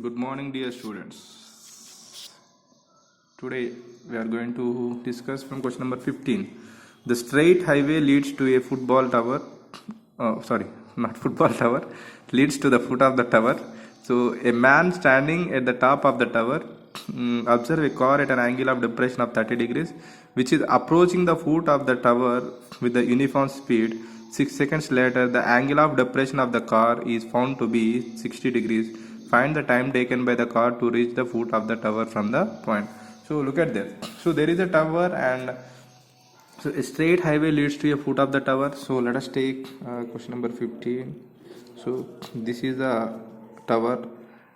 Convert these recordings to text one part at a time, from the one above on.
Good morning, dear students. Today we are going to discuss from question number 15. The straight highway leads to a football tower. Sorry, not football tower. Leads to the foot of the tower. So a man standing at the top of the tower observe a car at an angle of depression of 30 degrees, which is approaching the foot of the tower with the uniform speed. 6 seconds later, the angle of depression of the car is found to be 60 degrees. Find the time taken by the car to reach the foot of the tower from the point. So look at this. So there is a tower, and so a straight highway leads to a foot of the tower. So let us take question number 15. So this is the tower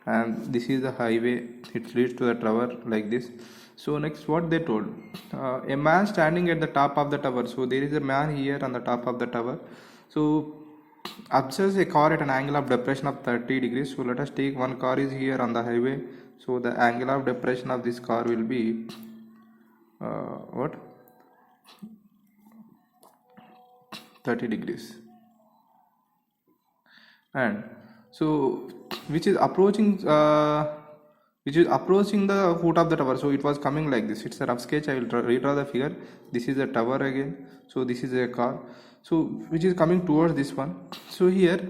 and this is the highway. It leads to the tower like this. So next, what they told, a man standing at the top of the tower. So there is a man here on the top of the tower. So observes a car at an angle of depression of 30 degrees. So let us take one car is here on the highway. So the angle of depression of this car will be what 30 degrees, and so which is approaching the foot of the tower. So it was coming like this. It's a rough sketch. I will redraw the figure. This is a tower again. So this is a car, so which is coming towards this one. So here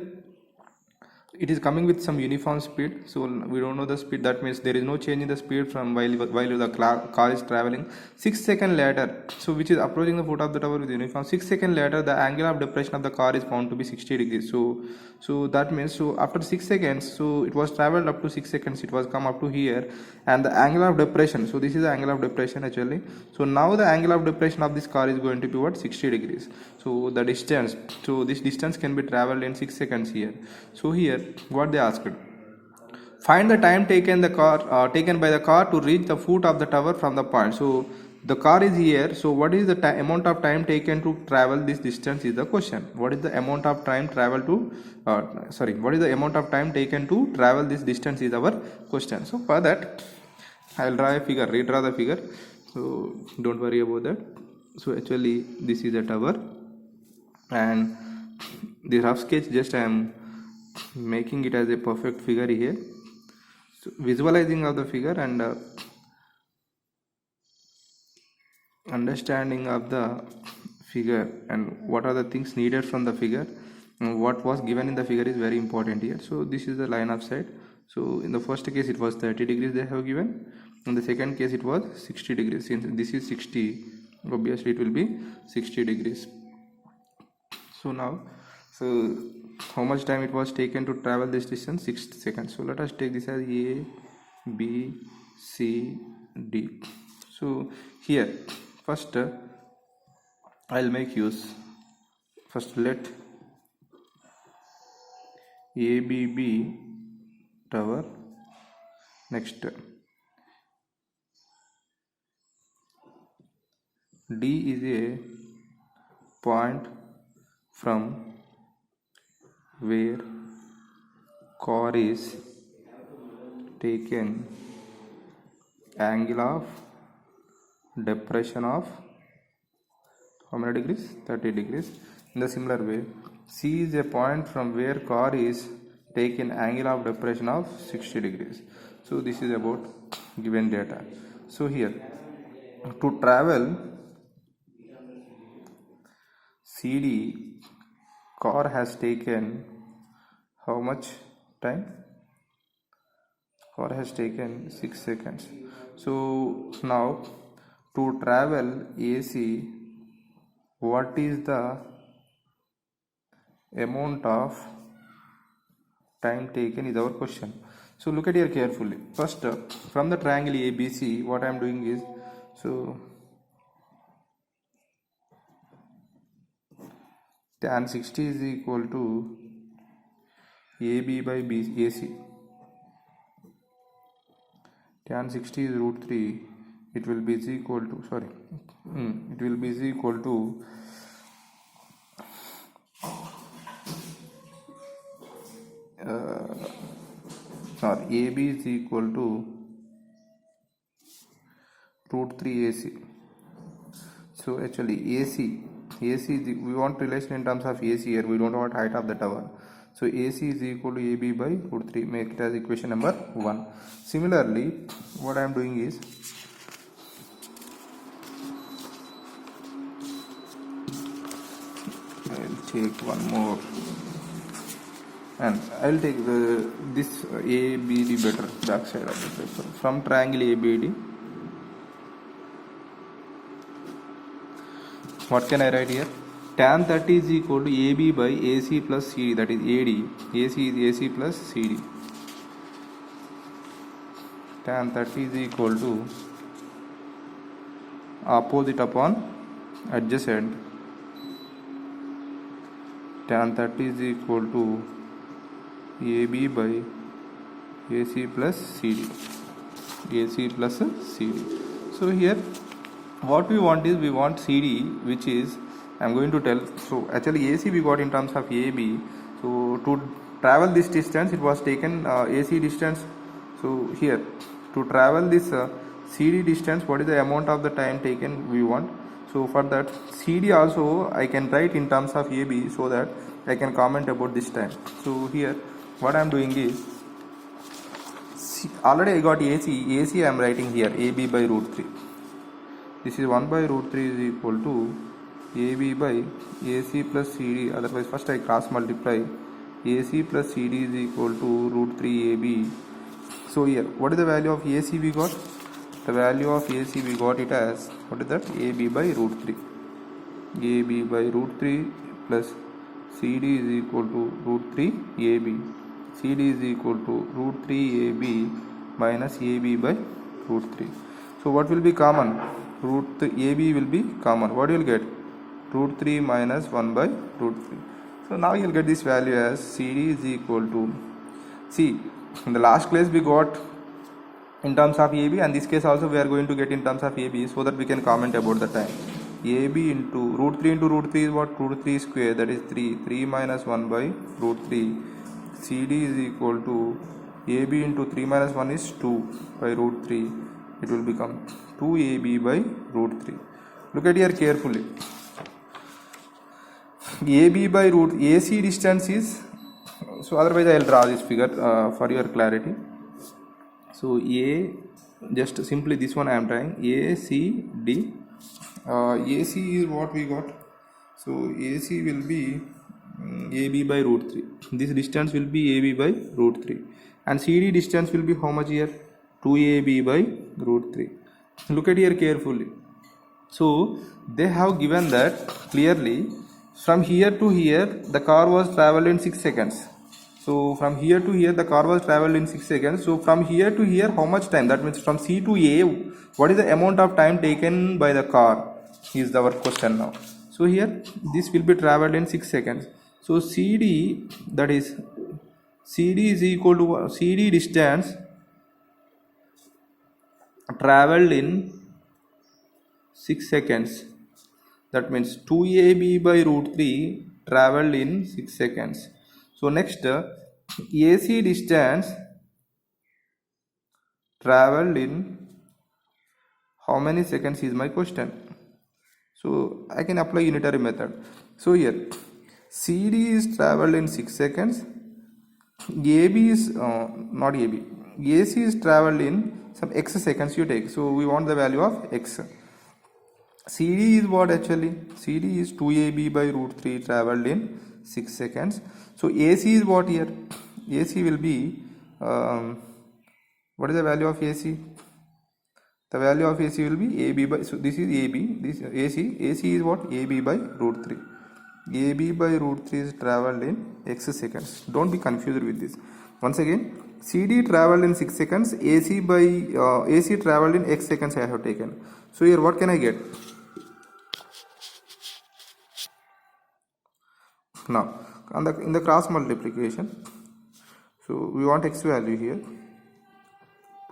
it is coming with some uniform speed. So we don't know the speed. That means there is no change in the speed from while the car is traveling. 6 seconds later, so which is approaching the foot of the tower with uniform. 6 seconds later, the angle of depression of the car is found to be 60 degrees. So that means, so after 6 seconds, so it was traveled up to 6 seconds, it was come up to here, and the angle of depression, so this is the angle of depression actually. So now the angle of depression of this car is going to be what, 60 degrees. So the distance, so this distance can be traveled in 6 seconds here. So here what they asked, find the time taken by the car to reach the foot of the tower from the point. So the car is here. So what is the amount of time taken to travel this distance is the question. What is the amount of time travel to what is the amount of time taken to travel this distance is our question. So for that, I will draw a figure, redraw the figure. So don't worry about that. So actually this is a tower, and the rough sketch just I am making it as a perfect figure here. So visualizing of the figure and understanding of the figure and what are the things needed from the figure and what was given in the figure is very important here. So this is the line of sight. So in the first case it was 30 degrees they have given. In the second case it was 60 degrees. Since this is 60, obviously it will be 60 degrees. So now, so how much time it was taken to travel this distance? 6 seconds. So let us take this as A, B, C, D. So here first I'll make use. First let ABB tower. Next D is a point from where car is taken angle of depression of how many degrees? 30 degrees. In the similar way, C is a point from where car is taken angle of depression of 60 degrees. So this is about given data. So here to travel CD, car has taken how much time? Car has taken 6 seconds. So now to travel AC, what is the amount of time taken is our question. So look at here carefully. First from the triangle ABC, what I am doing is, so tan 60 is equal to AB by AC. Tan 60 is root 3. It will be is equal to, it will be is equal to AB is equal to root 3 AC. So actually AC we want relation in terms of AC here. We don't want height of the tower. So AC is equal to AB by root 3. Make it as equation number 1. Similarly, what I am doing is, I'll take one more, and I'll take this ABD better, back side of the paper. From triangle ABD, what can I write here? Tan 30 is equal to AB by AC plus CD, that is AD. AC is AC plus CD. Tan 30 is equal to opposite upon adjacent. Tan 30 is equal to AB by AC plus CD. AC plus CD. So here what we want is, we want CD, which is, I am going to tell. So actually AC we got in terms of AB. So to travel this distance, it was taken AC distance. So here to travel this CD distance, what is the amount of the time taken we want. So for that CD also I can write in terms of AB, so that I can comment about this time. So here what I am doing is, already I got AC. AC I am writing here AB by root 3. This is 1 by root 3 is equal to AB by AC plus CD. Otherwise first I cross multiply. AC plus CD is equal to root 3 AB. So here what is the value of AC we got? The value of AC we got it as, what is that? AB by root 3. AB by root 3 plus CD is equal to root 3 AB. CD is equal to root 3 AB minus AB by root 3. So what will be common? Root AB will be common. What you will get? Root 3 minus 1 by root 3. So now you will get this value as CD is equal to, see, in the last class we got in terms of AB, and this case also we are going to get in terms of AB, so that we can comment about the time. AB into root 3 is what? Root 3 square, that is 3. 3 minus 1 by root 3. CD is equal to AB into 3 minus 1 is 2 by root 3. It will become 2AB by root 3. Look at here carefully. AB by root AC distance is, so otherwise I will draw this figure for your clarity. So A, just simply this one I am trying, ACD. AC is what we got. So AC will be AB by root 3. This distance will be AB by root 3. And CD distance will be how much here? 2AB by root 3. Look at here carefully. So they have given that clearly, from here to here the car was traveled in 6 seconds. So from here to here the car was traveled in 6 seconds. So from here to here how much time? That means from C to A, what is the amount of time taken by the car is our question now. So here this will be traveled in 6 seconds. So CD, that is CD is equal to CD distance traveled in 6 seconds. That means 2AB by root 3 traveled in 6 seconds. So next AC distance traveled in how many seconds is my question. So I can apply unitary method. So here CD is traveled in 6 seconds. AB is not AB. AC is traveled in some x seconds you take. So we want the value of x. CD is what actually? CD is 2AB by root 3 traveled in 6 seconds. So AC is what here? AC will be, what is the value of AC? The value of AC will be AB by, so this is AB, this AC is what? AB by root 3. AB by root 3 is traveled in x seconds. Don't be confused with this. Once again, CD traveled in 6 seconds, AC by AC traveled in x seconds I have taken. So here what can I get? Now in the cross multiplication, so we want x value here.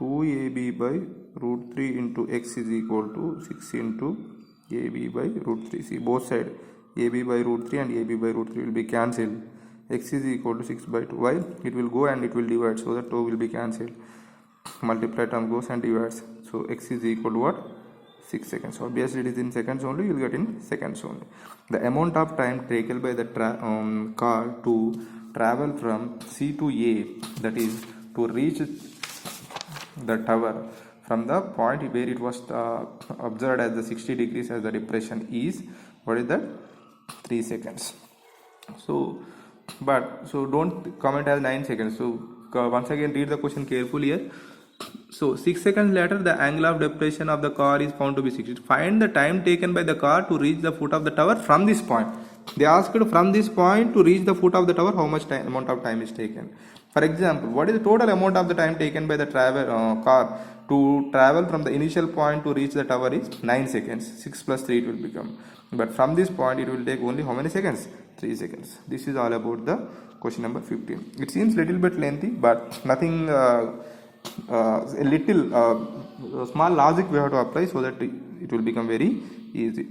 2AB by root 3 into x is equal to 6 into AB by root 3. See both sides, AB by root 3 and AB by root 3 will be cancelled. X is equal to 6 by 2. Why? It will go and it will divide, so that 2 will be cancelled. Multiply term goes and divides. So x is equal to what? 6 seconds. So obviously it is in seconds only, you will get in seconds only. The amount of time taken by the car to travel from C to A, that is to reach the tower from the point where it was observed as the 60 degrees as the depression is, what is that, 3 seconds. So don't comment as 9 seconds. So once again read the question carefully here. So 6 seconds later the angle of depression of the car is found to be 60. Find the time taken by the car to reach the foot of the tower from this point. They asked from this point to reach the foot of the tower how much amount of time is taken. For example, what is the total amount of the time taken by the car to travel from the initial point to reach the tower is 9 seconds. 6 plus 3 it will become. But from this point it will take only how many seconds? 3 seconds. This is all about the question number 15. It seems little bit lengthy, but nothing. A little small logic we have to apply so that it will become very easy.